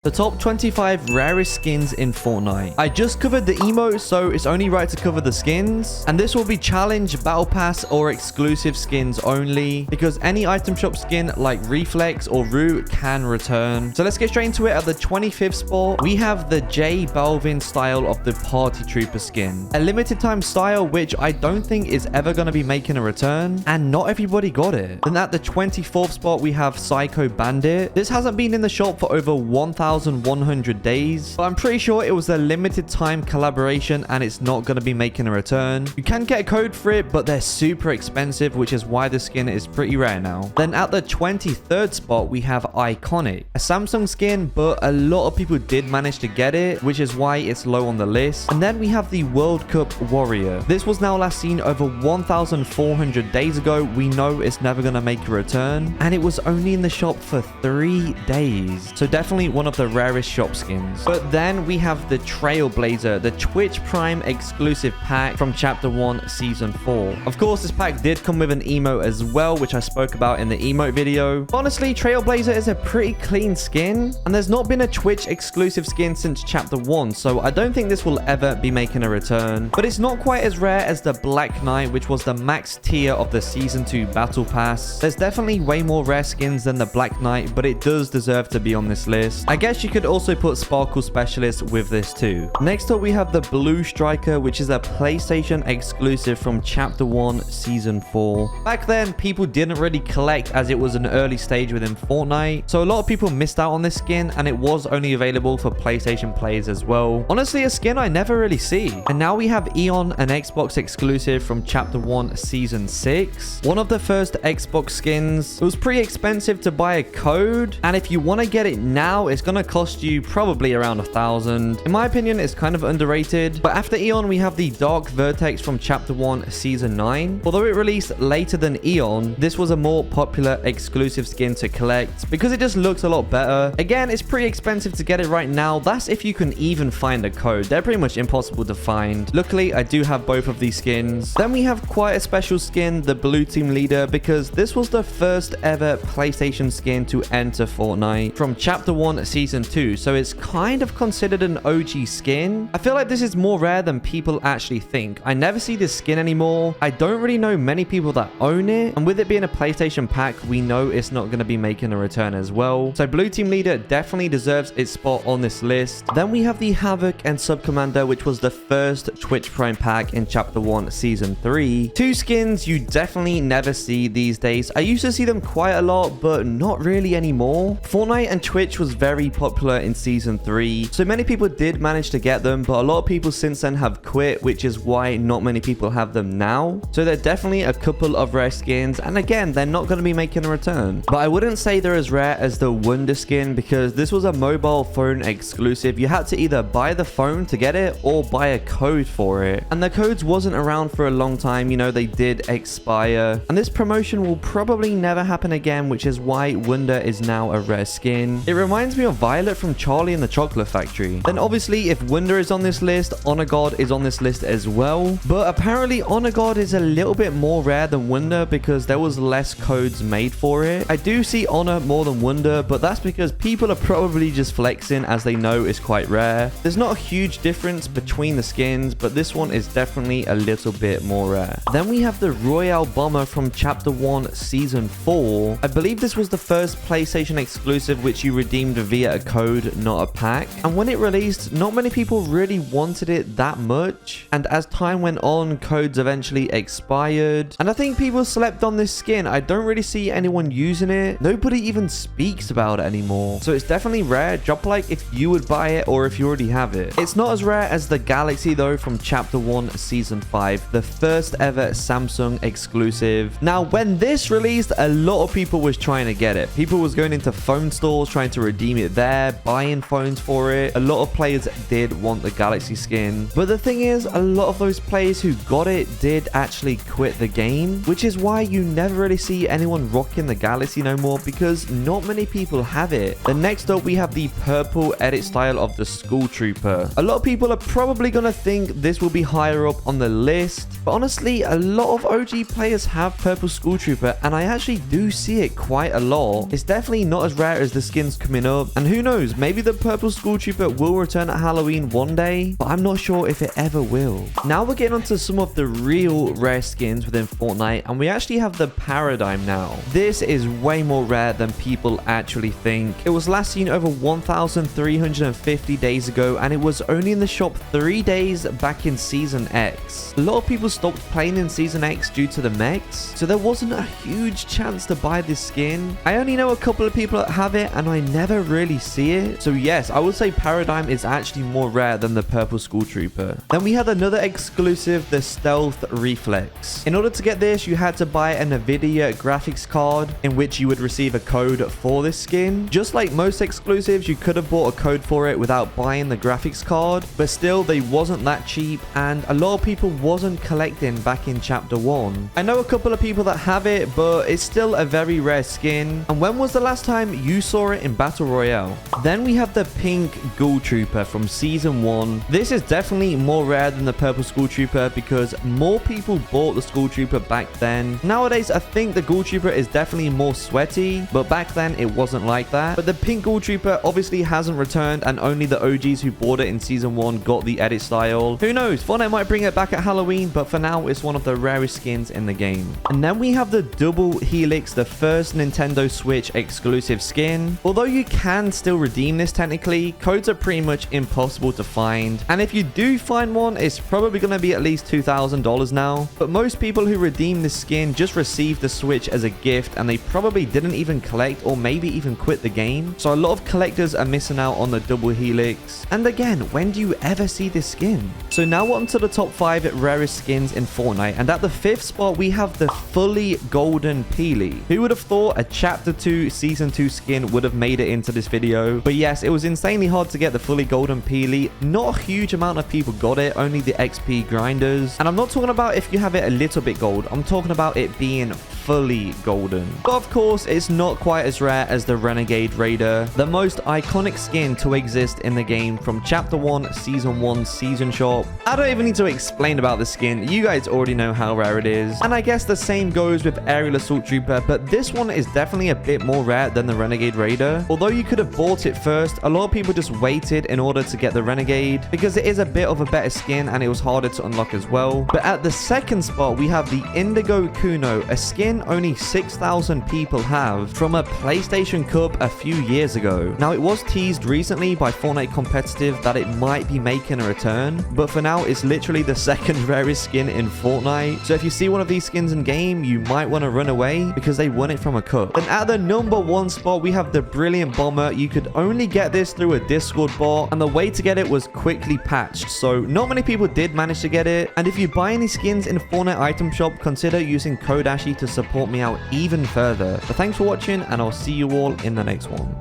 The top 25 rarest skins in Fortnite. I just covered the emotes, so it's only right to cover the skins. And this will be challenge, battle pass, or exclusive skins only, because any item shop skin like Reflex or Root can return. So let's get straight into it. At the 25th spot, we have the BALVIN style of the Party Trooper skin. A limited time style, which I don't think is ever going to be making a return, and not everybody got it. Then at the 24th spot, we have BANDIT. This hasn't been in the shop for over 1,100 days, but I'm pretty sure it was a limited time collaboration and it's not going to be making a return. You can get a code for it, but they're super expensive, which is why the skin is pretty rare now. Then at the 23rd spot, we have IKONIK, a Samsung skin, but a lot of people did manage to get it, which is why it's low on the list. And then we have the World Cup Warrior. This was now last seen over 1,400 days ago. We know it's never going to make a return, and it was only in the shop for 3 days. So definitely one of the rarest shop skins. But then we have the TRAILBLAZER, the Twitch Prime exclusive pack from Chapter 1 Season 4. Of course, this pack did come with an emote as well, which I spoke about in the emote video. Honestly, TRAILBLAZER is a pretty clean skin, and there's not been a Twitch exclusive skin since Chapter 1, so I don't think this will ever be making a return. But it's not quite as rare as the Black Knight, which was the max tier of the Season 2 Battle Pass. There's definitely way more rare skins than the Black Knight, but it does deserve to be on this list. I guess you could also put Sparkle Specialist with this too. Next up, we have the Blue Striker, which is a PlayStation exclusive from Chapter 1 Season 4. Back then, people didn't really collect as it was an early stage within Fortnite, so a lot of people missed out on this skin, and it was only available for PlayStation players as well. Honestly, a skin I never really see. And now we have Eon, an Xbox exclusive from Chapter 1 Season 6. One of the first Xbox skins. It was pretty expensive to buy a code, and if you want to get it now, it's going to cost you probably around 1,000. In my opinion, it's kind of underrated. But after Eon, we have the Dark VERTEX from Chapter 1 Season 9. Although it released later than Eon, this was a more popular exclusive skin to collect because it just looks a lot better. Again, it's pretty expensive to get it right now. That's if you can even find a code. They're pretty much impossible to find. Luckily, I do have both of these skins. Then we have quite a special skin, the Blue Team Leader, because this was the first ever PlayStation skin to enter Fortnite from Chapter 1 Season 2, so it's kind of considered an OG skin. I feel like this is more rare than people actually think. I never see this skin anymore. I don't really know many people that own it, and with it being a PlayStation pack, we know it's not going to be making a return as well. So Blue Team Leader definitely deserves its spot on this list. Then we have the Havoc and Sub Commander, which was the first Twitch Prime pack in Chapter 1 Season 3. Two skins you definitely never see these days. I used to see them quite a lot, but not really anymore. Fortnite and Twitch was very popular in Season 3, so many people did manage to get them, but a lot of people since then have quit, which is why not many people have them now. So they're definitely a couple of rare skins, and again, they're not going to be making a return. But I wouldn't say they're as rare as the Wonder skin, because this was a mobile phone exclusive. You had to either buy the phone to get it or buy a code for it, and the codes wasn't around for a long time. You know, they did expire, and this promotion will probably never happen again, which is why Wonder is now a rare skin. It reminds me of Violet from Charlie and the Chocolate Factory. Then obviously, if Wonder is on this list, Honor God is on this list as well. But apparently Honor God is a little bit more rare than Wonder because there was less codes made for it. I do see Honor more than Wonder, but that's because people are probably just flexing as they know it's quite rare. There's not a huge difference between the skins, but this one is definitely a little bit more rare. Then we have the Royale Bomber from Chapter 1 Season 4. I believe this was the first PlayStation exclusive which you redeemed via a code, not a pack. And when it released, not many people really wanted it that much. And as time went on, codes eventually expired. And I think people slept on this skin. I don't really see anyone using it. Nobody even speaks about it anymore. So it's definitely rare. Drop a like if you would buy it or if you already have it. It's not as rare as the Galaxy though from Chapter 1 Season 5, the first ever Samsung exclusive. Now, when this released, a lot of people was trying to get it. People was going into phone stores trying to redeem it there, buying phones for it. A lot of players did want the Galaxy skin, but the thing is, a lot of those players who got it did actually quit the game, which is why you never really see anyone rocking the Galaxy no more, because not many people have it. Then next up, we have the purple edit style of the School Trooper. A lot of people are probably gonna think this will be higher up on the list, but honestly, a lot of OG players have purple School Trooper, and I actually do see it quite a lot. It's definitely not as rare as the skins coming up, and who knows, maybe the purple school trooper will return at Halloween one day, but I'm not sure if it ever will. Now we're getting onto some of the real rare skins within Fortnite, and we actually have the Paradigm now. This is way more rare than people actually think. It was last seen over 1,350 days ago, and it was only in the shop 3 days back in Season X. A lot of people stopped playing in Season X due to the mechs, so there wasn't a huge chance to buy this skin. I only know a couple of people that have it, and I never really see it. So yes, I would say Paradigm is actually more rare than the purple school trooper. Then we had another exclusive, the Stealth Reflex. In order to get this, you had to buy a NVIDIA graphics card in which you would receive a code for this skin. Just like most exclusives, you could have bought a code for it without buying the graphics card, but still they wasn't that cheap, and a lot of people wasn't collecting back in chapter 1. I know a couple of people that have it, but it's still a very rare skin. And when was the last time you saw it in Battle Royale? Then we have the pink Ghoul Trooper from Season 1. This is definitely more rare than the purple School Trooper because more people bought the School Trooper back then. Nowadays, I think the Ghoul Trooper is definitely more sweaty, but back then it wasn't like that. But the pink Ghoul Trooper obviously hasn't returned, and only the OGs who bought it in Season 1 got the edit style. Who knows? Fortnite might bring it back at Halloween, but for now, it's one of the rarest skins in the game. And then we have the double HELIX, the first Nintendo Switch exclusive skin. Although you can still redeem this technically, codes are pretty much impossible to find. And if you do find one, it's probably going to be at least $2,000 now. But most people who redeem this skin just received the Switch as a gift, and they probably didn't even collect or maybe even quit the game. So a lot of collectors are missing out on the double HELIX. And again, when do you ever see this skin? So now we're on to the top 5 rarest skins in Fortnite, and at the 5th spot we have the fully golden Peely. Who would have thought a chapter 2 season 2 skin would have made it into this video? But yes, it was insanely hard to get the fully golden Peely. Not a huge amount of people got it, only the XP grinders. And I'm not talking about if you have it a little bit gold, I'm talking about it being fully golden. But of course, it's not quite as rare as the Renegade Raider, the most iconic skin to exist in the game from chapter 1 season 1 season shop. I don't even need to explain about the skin, you guys already know how rare it is. And I guess the same goes with Aerial Assault Trooper, but this one is definitely a bit more rare than the Renegade Raider. Although you could have bought it first, a lot of people just waited in order to get the Renegade because it is a bit of a better skin and it was harder to unlock as well. But at the 2nd spot we have the Indigo KUNO, a skin only 6,000 people have from a PlayStation Cup a few years ago. Now it was teased recently by Fortnite Competitive that it might be making a return, but for now it's literally the 2nd rarest skin in Fortnite. So if you see one of these skins in game, you might want to run away because they won it from a cup. And at the number 1 spot we have the Brilliant Bomber. You could only get this through a Discord bot, and the way to get it was quickly patched, so not many people did manage to get it. And if you buy any skins in Fortnite item shop, consider using code Ashy to support me out even further. But thanks for watching, and I'll see you all in the next one.